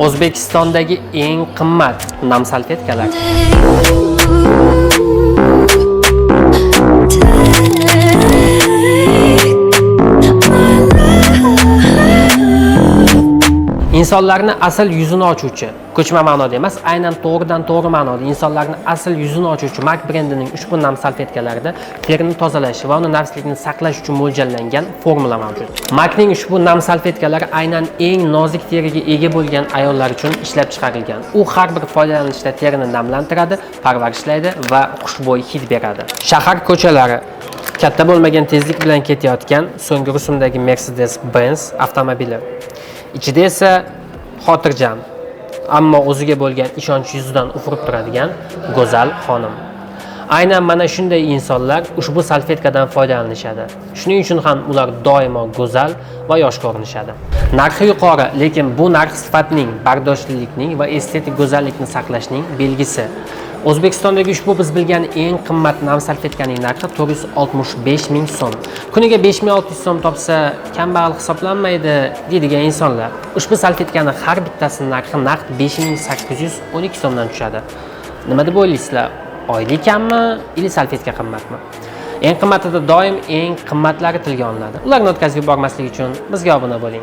O'zbekistondagi eng qimmat nam salfetkalar. Insonlarni asl yuzini ochuvchi, ko'chma ma'noda emas, aynan to'g'ridan-to'g'ri ma'noda insonlarni asl yuzini ochuvchi MAC brendining ushbu nam salfetkalarida terini tozalash va uni nafisligini saqlash uchun mo'ljallangan formula mavjud. MACning ushbu nam salfetkalari aynan eng nozik teriga ega bo'lgan ayollar uchun ishlab chiqarilgan. U har bir foydalanishda terini namlantiradi, parvarishlaydi va xushbo'y hid beradi. Shahar ko'chalari katta bo'lmagan tezlik bilan ketayotgan so'nggi rusumdagi Mercedes-Benz avtomobili. Ichida esa xotirjam, ammo o'ziga bo'lgan ishonch yuzidan ufurib turadigan go'zal xonim. Aynan mana shunday insonlar ushbu salfetkadan foydalanishadi. Shuning uchun ham ular doimo go'zal va yosh ko'rinishadi. Narxi yuqori, lekin bu narx sifatning, bardoshlilikning va estetik go'zallikni saqlashning belgisi. O'zbekistondagi ushbu biz bilgan eng qimmat nam salfetkaning narxi 465 ming so'm. Kuniga 5600 so'm topsa, kambag'al hisoblanmaydi deydigan insonlar. Ushbu salfetkani har bittasining narxi naqd 5812 so'mdan tushadi. Nima deb o'ylaysizlar? Oylik kammi, ili salfetka qimmatmi? Eng qimmatida doim eng qimmatlari tilga olinadi. Ularni o'tkazib yubormaslik uchun bizga obuna bo'ling.